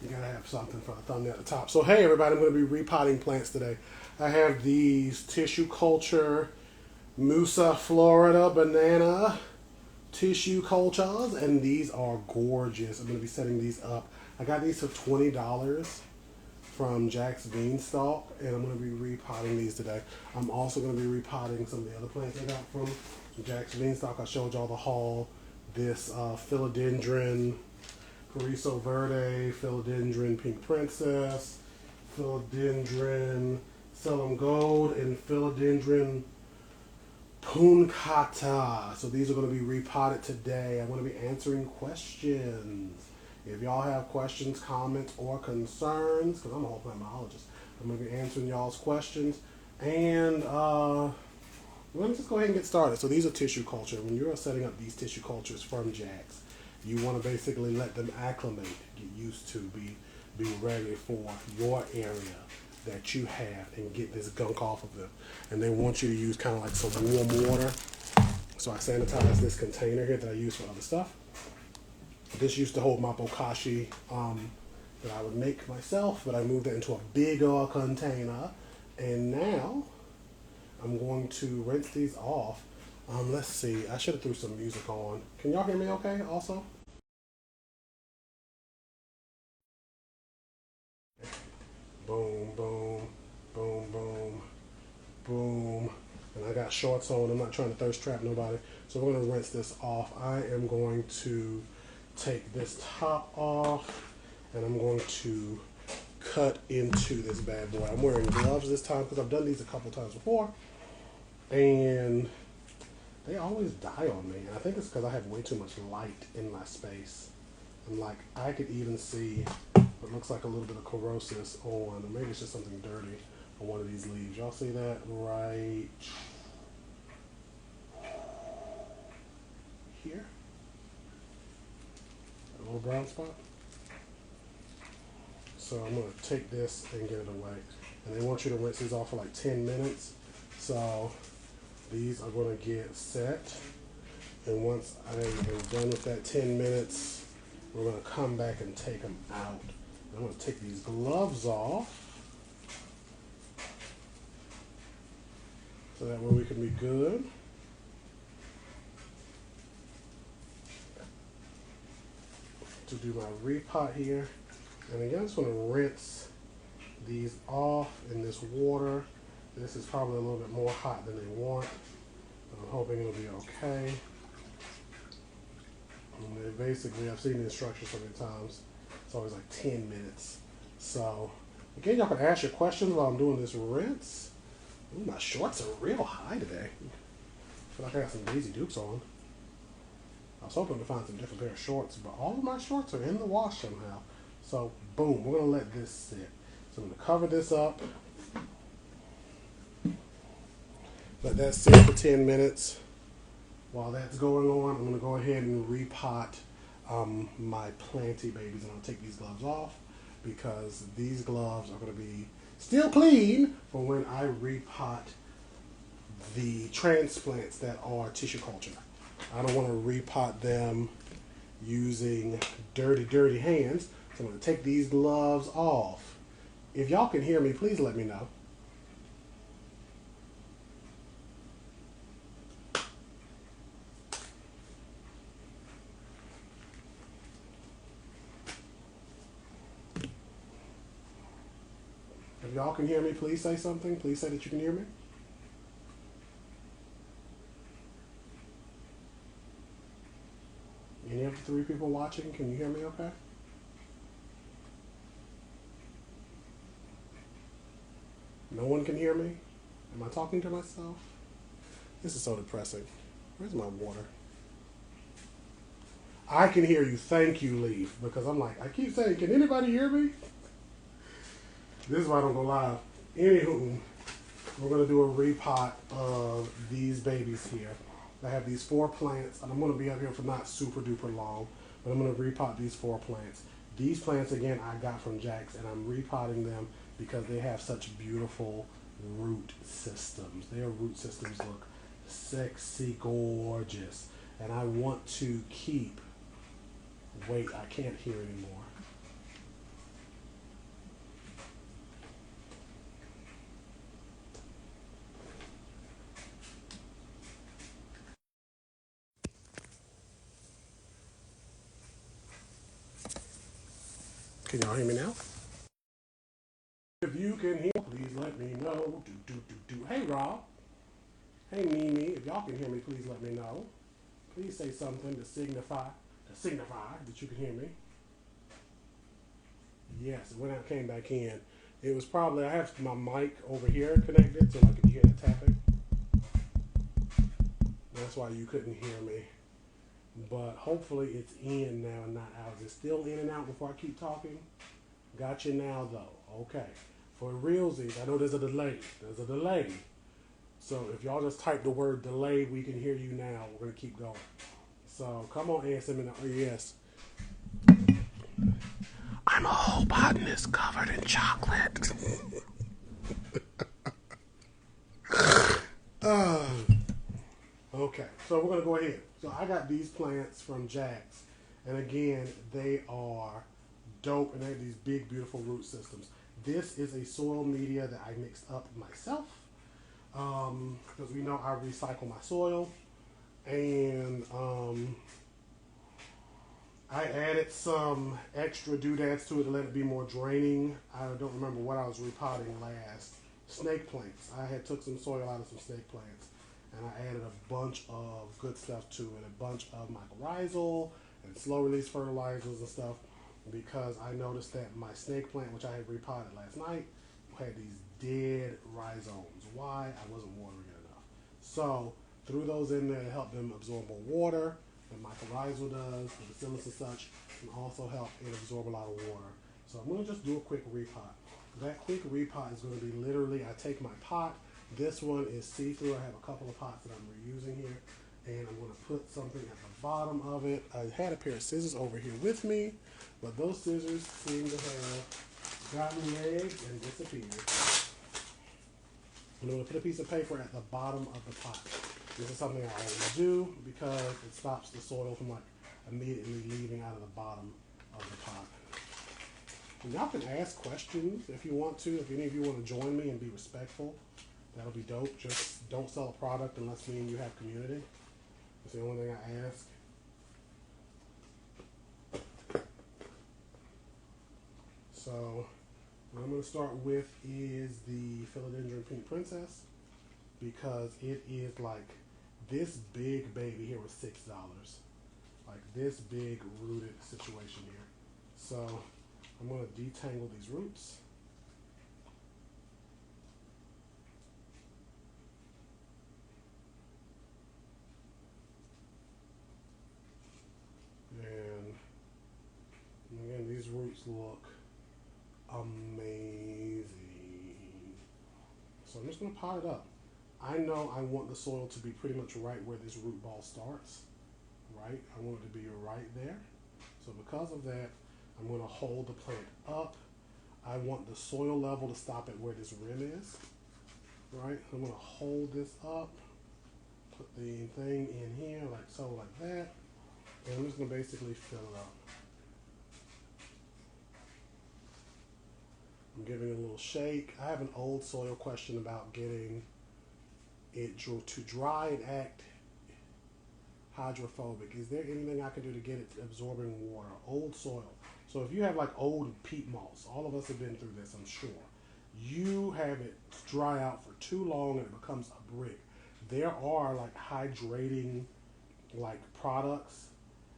You gotta have something for a thumbnail at the top. So hey everybody, I'm gonna be repotting plants today. I have these tissue culture Musa, Florida banana tissue cultures, and these are gorgeous. I'm gonna be setting these up. I got these for $20 from Jack's Beanstalk, and I'm gonna be repotting these today. I'm also gonna be repotting some of the other plants I got from Jack's Beanstalk. I showed y'all the haul. This philodendron Carrizo Verde, Philodendron Pink Princess, Philodendron Ceylon Gold, and Philodendron Puncata. So these are going to be repotted today. I'm going to be answering questions. If y'all have questions, comments, or concerns, because I'm a whole plant I'm going to be answering y'all's questions. And let me just go ahead and get started. So these are tissue culture. When you're setting up these tissue cultures from Jack's, you want to basically let them acclimate, get used to, be ready for your area that you have and get this gunk off of them. And they want you to use kind of like some warm water. So I sanitize this container here that I use for other stuff. This used to hold my bokashi that I would make myself, but I moved it into a bigger container. And now I'm going to rinse these off. Let's see, I should have threw some music on. Can y'all hear me okay also? Boom, boom, boom, boom, boom. And I got shorts on. I'm not trying to thirst trap nobody. So we're going to rinse this off. I am going to take this top off and I'm going to cut into this bad boy. I'm wearing gloves this time because I've done these a couple times before. And they always die on me. And I think it's because I have way too much light in my space. And like, I could even see what looks like a little bit of corrosis on, or maybe it's just something dirty on one of these leaves. Y'all see that right here? A little brown spot. So I'm going to take this and get it away. And they want you to rinse these off for like 10 minutes. So these are going to get set. And once I am done with that 10 minutes, we're going to come back and take them out. I'm going to take these gloves off so that way we can be good. To do my repot here. And again, I just want to rinse these off in this water. This is probably a little bit more hot than they want. I'm hoping it'll be okay. And they basically, I've seen the instructions so many times. It's always like 10 minutes. So, again, y'all can ask your questions while I'm doing this rinse. Ooh, my shorts are real high today. I feel like I got some Daisy Dukes on. I was hoping to find some different pair of shorts, but all of my shorts are in the wash somehow. So, boom, we're going to let this sit. So I'm going to cover this up. Let that sit for 10 minutes. While that's going on, I'm going to go ahead and repot my planty babies. And I'll take these gloves off because these gloves are going to be still clean for when I repot the transplants that are tissue culture. I don't want to repot them using dirty hands. So I'm going to take these gloves off. If y'all can hear me, please let me know. If y'all can hear me, please say something. Please say that you can hear me. Any of the 3 people watching, can you hear me okay? No one can hear me? Am I talking to myself? This is so depressing. Where's my water? I can hear you. Thank you, Leaf. Because I'm like, I keep saying, can anybody hear me? This is why I don't go live. Anywho, we're going to do a repot of these babies here. I have these 4 plants, and I'm going to be up here for not super duper long, but I'm going to repot these 4 plants. These plants, again, I got from Jack's, and I'm repotting them because they have such beautiful root systems. Their root systems look sexy, gorgeous, and I want to keep, wait, I can't hear anymore. Can y'all hear me now? If you can hear, please let me know. Hey, Rob. Hey, Mimi. If y'all can hear me, please let me know. Please say something to signify that you can hear me. Yes, when I came back in, it was probably, I have my mic over here connected, so like if you hear the tapping, that's why you couldn't hear me. But hopefully it's in now and not out. Is it still in and out before I keep talking? Got you now though. Okay. For realsies, I know there's a delay. There's a delay. So if y'all just type the word delay, we can hear you now. We're gonna keep going. So come on, answer me now. Oh, yes. I'm a whole botanist covered in chocolate. Okay, so we're gonna go ahead. So I got these plants from Jack's, and again, they are dope, and they have these big, beautiful root systems. This is a soil media that I mixed up myself, because we know I recycle my soil, and I added some extra doodads to it to let it be more draining. I don't remember what I was repotting last. Snake plants. I had took some soil out of some snake plants, and I added a bunch of good stuff to it. A bunch of mycorrhizal and slow release fertilizers and stuff, because I noticed that my snake plant, which I had repotted last night, had these dead rhizomes. Why? I wasn't watering it enough. So threw those in there to help them absorb more water. The mycorrhizal does, the bacillus and such, and also help it absorb a lot of water. So I'm going to just do a quick repot. That quick repot is going to be literally, I take my pot. This one is see-through. I have a couple of pots that I'm reusing here, and I'm going to put something at the bottom of it. I had a pair of scissors over here with me, but those scissors seem to have gotten legs and disappeared. I'm going to put a piece of paper at the bottom of the pot. This is something I always do because it stops the soil from like immediately leaving out of the bottom of the pot. And y'all can ask questions if you want to. If any of you want to join me and be respectful, that'll be dope. Just don't sell a product unless me and you have community. That's the only thing I ask. So what I'm going to start with is the Philodendron Pink Princess, because it is like this big baby here was $6. Like this big rooted situation here. So I'm going to detangle these roots. And again, these roots look amazing. So I'm just going to pot it up. I know I want the soil to be pretty much right where this root ball starts, right? I want it to be right there. So because of that, I'm going to hold the plant up. I want the soil level to stop at where this rim is, right? I'm going to hold this up, put the thing in here like so, like that, and I'm just going to basically fill it up. I'm giving it a little shake. I have an old soil question about getting it to dry and act hydrophobic. Is there anything I can do to get it absorbing water? Old soil. So if you have like old peat moss, all of us have been through this, I'm sure. You have it dry out for too long and it becomes a brick. There are like hydrating like products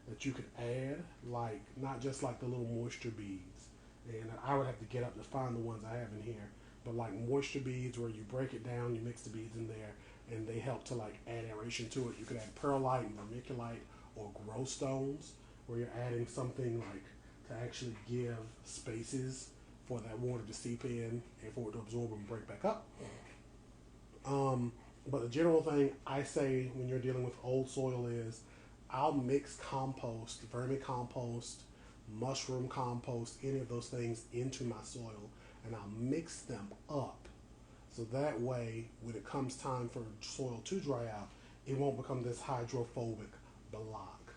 that you could add, like not just like the little moisture beads. And I would have to get up to find the ones I have in here. But like moisture beads where you break it down, you mix the beads in there, and they help to like add aeration to it. You could add perlite, vermiculite, or grow stones, where you're adding something like to actually give spaces for that water to seep in and for it to absorb and break back up. But the general thing I say when you're dealing with old soil is I'll mix compost, vermicompost, mushroom compost, any of those things into my soil, and I'll mix them up. So that way, when it comes time for soil to dry out, it won't become this hydrophobic block.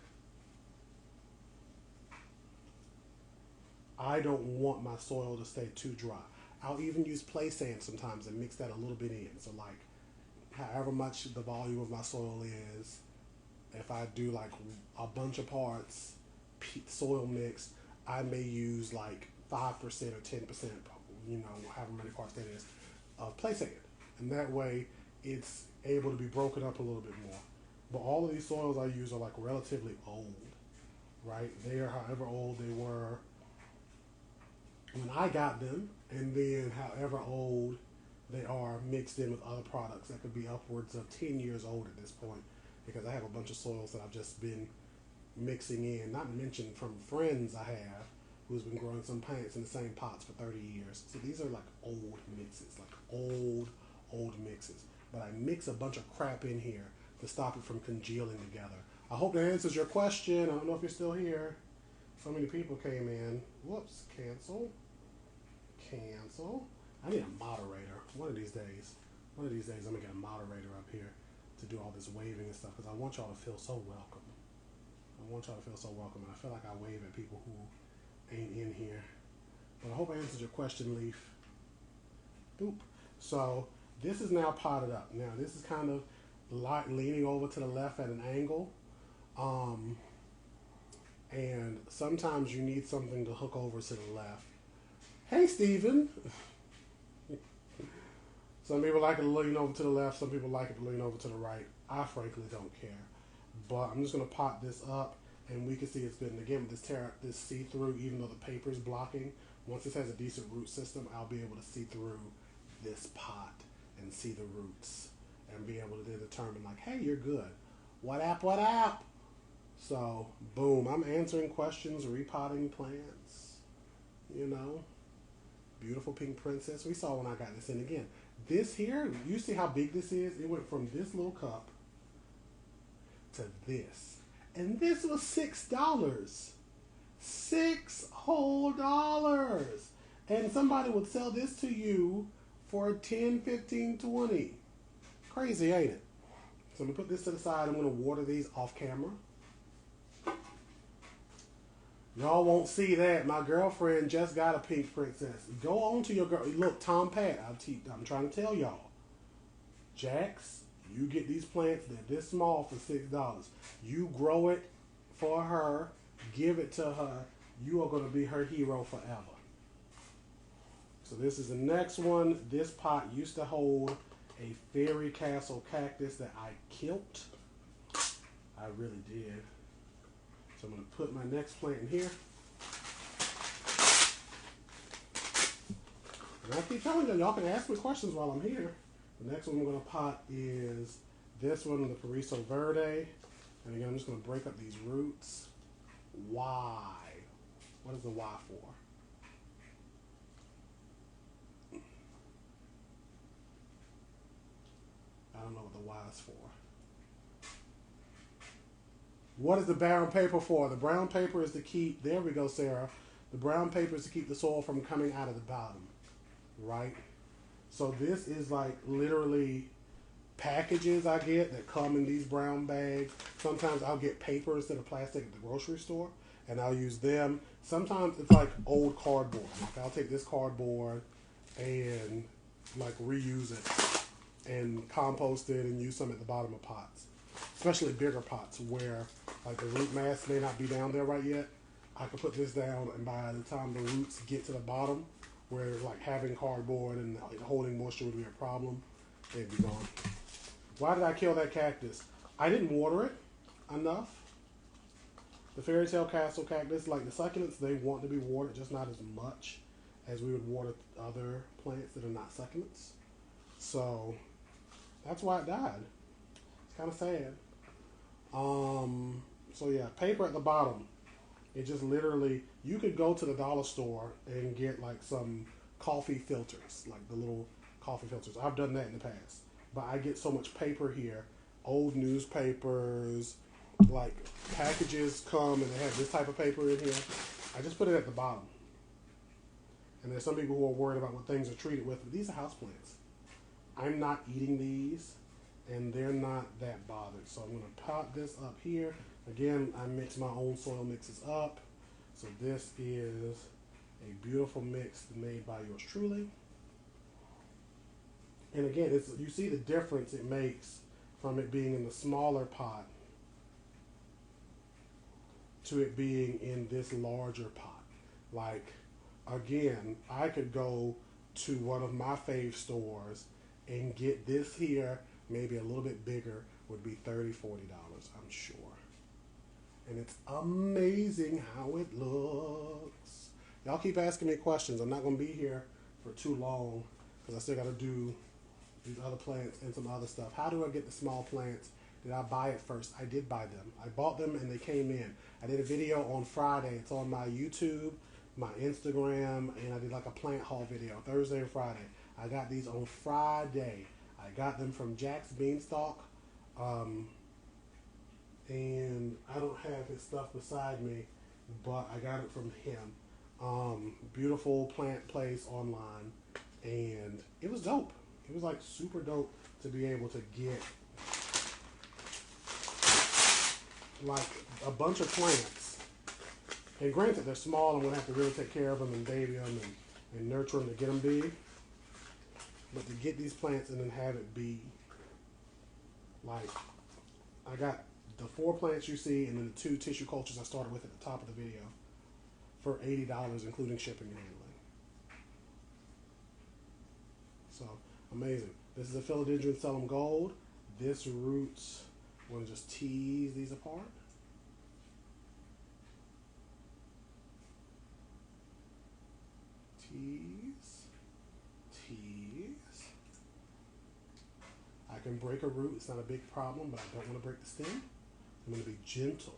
I don't want my soil to stay too dry. I'll even use play sand sometimes and mix that a little bit in. So like, however much the volume of my soil is, if I do like a bunch of parts soil mix, I may use like 5% or 10%, you know, however many parts that is, of play sand. And that way it's able to be broken up a little bit more. But all of these soils I use are like relatively old, right? They are however old they were when I got them, and then however old they are mixed in with other products that could be upwards of 10 years old at this point, because I have a bunch of soils that I've just been mixing in, not to mention from friends I have who's been growing some plants in the same pots for 30 years. So these are like old mixes, like old mixes. But I mix a bunch of crap in here to stop it from congealing together. I hope that answers your question. I don't know if you're still here. So many people came in. Whoops, cancel. I need a moderator one of these days. I'm gonna get a moderator up here to do all this waving and stuff, because I want y'all to feel so welcome. And I feel like I wave at people who ain't in here. But I hope I answered your question, Leaf. Boop. So this is now potted up. Now this is kind of leaning over to the left at an angle. And sometimes you need something to hook over to the left. Hey, Steven. Some people like it to lean over to the left. Some people like it to lean over to the right. I frankly don't care. But I'm just going to pot this up, and we can see it's good. And again, with this see-through, even though the paper is blocking, once this has a decent root system, I'll be able to see through this pot and see the roots and be able to then determine, like, hey, you're good. What up? So, boom, I'm answering questions, repotting plants, you know. Beautiful pink princess. We saw when I got this in again. This here, you see how big this is? It went from this little cup to this. And this was $6. $6 whole dollars. And somebody would sell this to you for 10, 15, 20. Crazy, ain't it? So I'm going to put this to the side. I'm going to water these off camera. Y'all won't see that. My girlfriend just got a pink princess. Go on to your girl. Look, Tom Pat, I'm trying to tell y'all. Jax, you get these plants. They're this small for $6. You grow it for her. Give it to her. You are going to be her hero forever. So this is the next one. This pot used to hold a fairy castle cactus that I killed. I really did. So I'm going to put my next plant in here. And I keep telling y'all can ask me questions while I'm here. The next one I'm going to pot is this one, the Pariso Verde. And again, I'm just going to break up these roots. Why? What is the why for? I don't know what the why is for. What is the brown paper for? The brown paper is to keep, there we go, Sarah. The brown paper is to keep the soil from coming out of the bottom, right? So this is like literally packages I get that come in these brown bags. Sometimes I'll get paper instead of plastic at the grocery store, and I'll use them. Sometimes it's like old cardboard. Like I'll take this cardboard and like reuse it and compost it and use some at the bottom of pots. Especially bigger pots where like the root mass may not be down there right yet. I can put this down, and by the time the roots get to the bottom, where like having cardboard and holding moisture would be a problem, they'd be gone. Why did I kill that cactus? I didn't water it enough. The fairy tale castle cactus, like the succulents, they want to be watered, just not as much as we would water other plants that are not succulents. So that's why it died. It's kind of sad. So yeah, paper at the bottom. It just literally, you could go to the dollar store and get like some coffee filters, like the little coffee filters. I've done that in the past. But I get so much paper here. Old newspapers, like packages come and they have this type of paper in here. I just put it at the bottom. And there's some people who are worried about what things are treated with, but these are houseplants. I'm not eating these, and they're not that bothered. So I'm going to pot this up here. Again, I mix my own soil mixes up. So this is a beautiful mix made by yours truly. And again, you see the difference it makes from it being in the smaller pot to it being in this larger pot. Like again, I could go to one of my fave stores and get this here, maybe a little bit bigger, would be $30, $40, I'm sure. And it's amazing how it looks. Y'all keep asking me questions. I'm not going to be here for too long because I still got to do these other plants and some other stuff. How do I get the small plants? Did I buy it first? I did buy them. I bought them and they came in. I did a video on Friday. It's on my YouTube, my Instagram, and I did like a plant haul video Thursday and Friday. I got these on Friday. I got them from Jack's Beanstalk. And I don't have his stuff beside me, but I got it from him. Beautiful plant place online, and it was dope. It was like super dope to be able to get like a bunch of plants. And granted, they're small. I'm gonna have to really take care of them and baby them and nurture them to get them big. But to get these plants and then have it be like, I got the 4 plants you see and then the 2 tissue cultures I started with at the top of the video for $80, including shipping and handling. So amazing. This is a philodendron Sellum Gold. This roots, I'm going to just tease these apart. Tease, tease. I can break a root, it's not a big problem, but I don't want to break the stem. I'm going to be gentle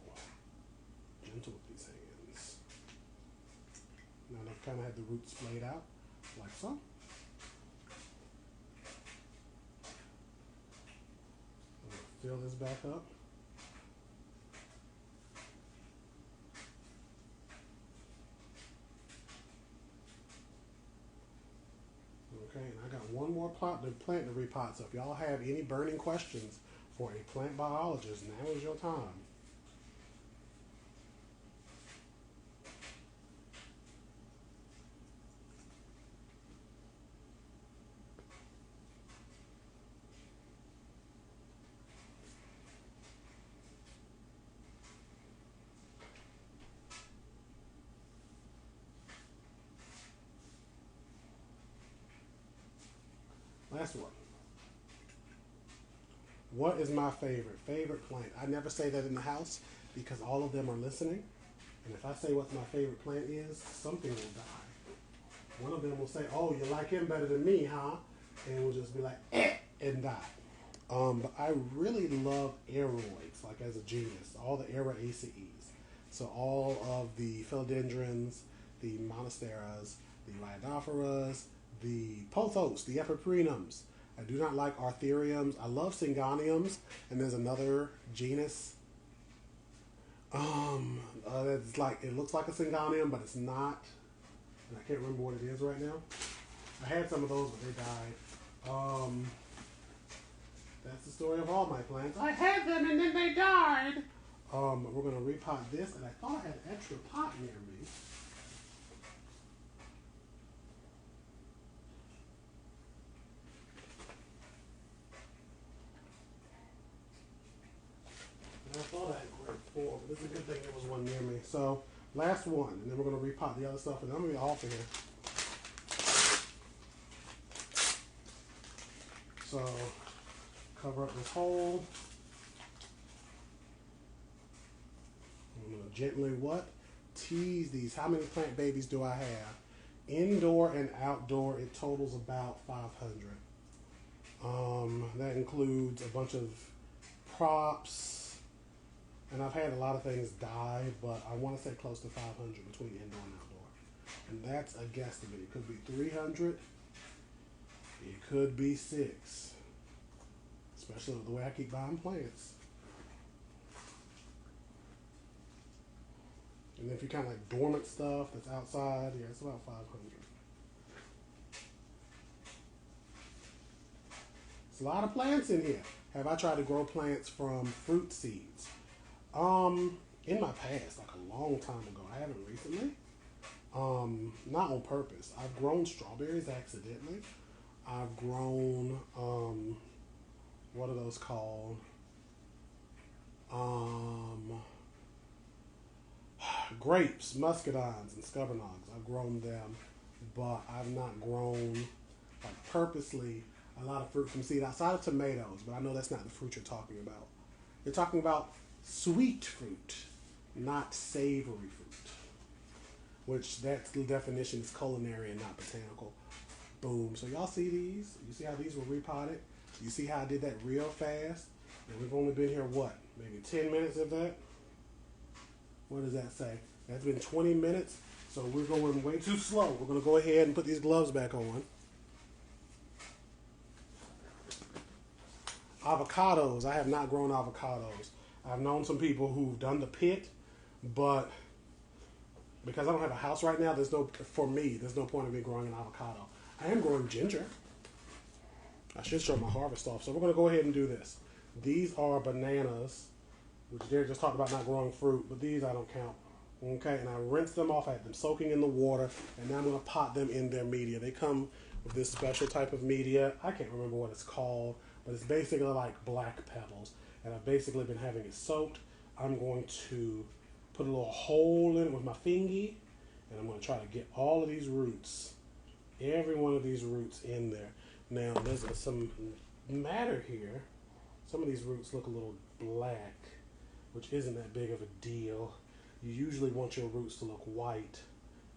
with these hands. Now I've kind of had the roots splayed out, like so. I'm going to fill this back up. Okay, and I got one more plant to repot. So if y'all have any burning questions for a plant biologist, now is your time. Last one. What is my favorite plant? I never say that in the house because all of them are listening. And if I say what my favorite plant is, something will die. One of them will say, "Oh, you like him better than me, huh?" And we'll just be like, and die. But I really love aeroids, like as a genius, all the Aeraceae. So all of the philodendrons, the monasteras, the rhydophoras, the pothos, the epiprenums. I do not like arthuriums. I love syngoniums, and there's another genus. It's like, it looks like a syngonium, but it's not. And I can't remember what it is right now. I had some of those, but they died. That's the story of all my plants. I had them and then they died. We're gonna repot this, and I thought I had an extra pot near me. And I thought I had grabbed 4, but it's a good thing there was one near me. So last one, and then we're gonna repot the other stuff, and I'm gonna be off of here. So cover up this hole. I'm gonna gently tease these. How many plant babies do I have? Indoor and outdoor, it totals about 500. That includes a bunch of props, and I've had a lot of things die, but I want to say close to 500 between indoor and outdoor. And that's a guesstimate. It could be 300. It could be 6. Especially the way I keep buying plants. And if you kind of like dormant stuff that's outside, yeah, it's about 500. It's a lot of plants in here. Have I tried to grow plants from fruit seeds? In my past, like a long time ago. I haven't recently. Not on purpose. I've grown strawberries accidentally. I've grown, what are those called? Grapes, muscadines, and scuppernongs. I've grown them, but I've not grown like purposely a lot of fruit from seed outside of tomatoes. But I know that's not the fruit you're talking about. You're talking about sweet fruit, not savory fruit. Which that's the definition is culinary and not botanical. Boom. So y'all see these? You see how these were repotted? You see how I did that real fast? And we've only been here, what? Maybe 10 minutes of that? What does that say? That's been 20 minutes. So we're going way too slow. We're going to go ahead and put these gloves back on. Avocados. I have not grown avocados. I've known some people who've done the pit, but because I don't have a house right now, there's no point in me growing an avocado. I am growing ginger. I should show my harvest off. So we're going to go ahead and do this. These are bananas, which Derek just talked about not growing fruit, but these I don't count. Okay, and I rinsed them off. I had them soaking in the water, and now I'm going to pot them in their media. They come with this special type of media. I can't remember what it's called, but it's basically like black pebbles. And I've basically been having it soaked. I'm going to put a little hole in it with my fingy, and I'm going to try to get all of these roots, every one of these roots in there. Now, there's some matter here. Some of these roots look a little black, which isn't that big of a deal. You usually want your roots to look white.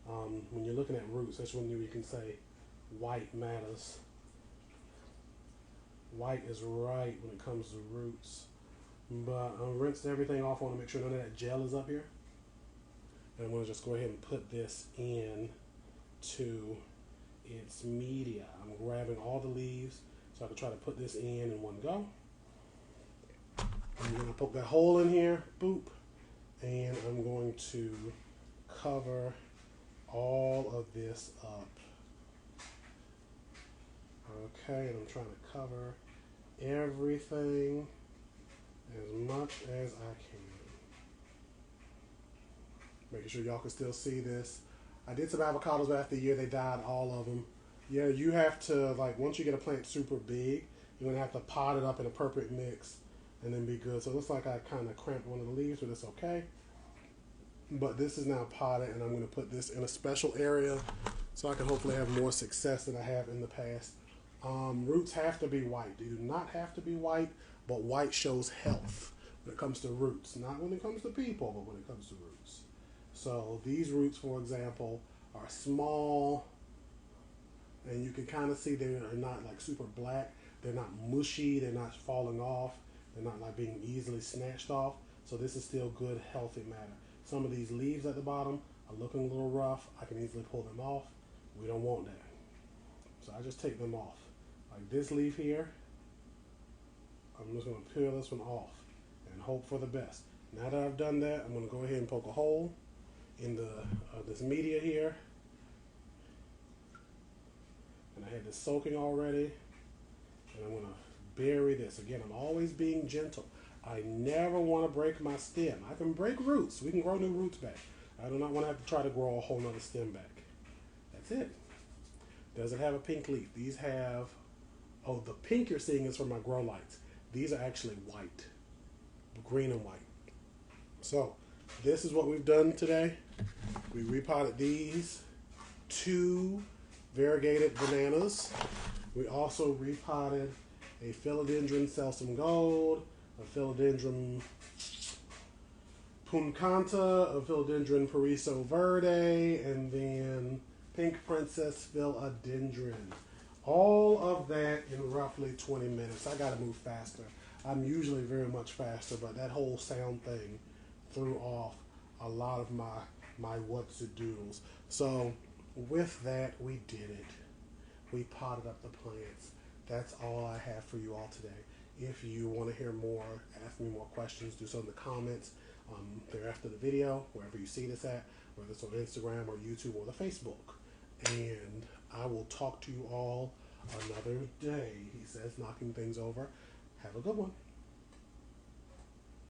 When you're looking at roots, that's when you can say white matters. White is right when it comes to roots. But I rinsed everything off. I want to make sure none of that gel is up here. And I'm going to just go ahead and put this in to its media. I'm grabbing all the leaves so I can try to put this in one go. I'm going to poke that hole in here, boop, and I'm going to cover all of this up. Okay, and I'm trying to cover everything as much as I can. Making sure y'all can still see this. I did some avocados after the year, they died, all of them. Yeah, you have to, like, once you get a plant super big, you're going to have to pot it up in a perfect mix and then be good. So it looks like I kind of cramped one of the leaves, but it's okay. But this is now potted, and I'm going to put this in a special area so I can hopefully have more success than I have in the past. Roots have to be white. They do not have to be white, but white shows health when it comes to roots. Not when it comes to people, but when it comes to roots. So these roots, for example, are small, and you can kind of see they are not like super black. They're not mushy. They're not falling off. They're not like being easily snatched off. So this is still good, healthy matter. Some of these leaves at the bottom are looking a little rough. I can easily pull them off. We don't want that. So I just take them off. Like this leaf here, I'm just going to peel this one off and hope for the best. Now that I've done that, I'm going to go ahead and poke a hole in the this media here. And I had this soaking already. And I'm going to bury this. Again, I'm always being gentle. I never want to break my stem. I can break roots. We can grow new roots back. I do not want to have to try to grow a whole nother stem back. That's it. Does it have a pink leaf? These have, oh, the pink you're seeing is from my grow lights. These are actually white, green and white. So this is what we've done today. We repotted these 2 variegated bananas. We also repotted a philodendron Selsum Gold, a philodendron puncata, a philodendron Pariso Verde, and then Pink Princess Philodendron. All of that in roughly 20 minutes. I gotta move faster. I'm usually very much faster, but that whole sound thing threw off a lot of my what's it doodles. So with that, we did it. We potted up the plants. That's all I have for you all today. If you want to hear more, ask me more questions, do so in the comments there after the video, wherever you see this at, whether it's on Instagram or YouTube or the Facebook. And I will talk to you all another day. He says, knocking things over. Have a good one.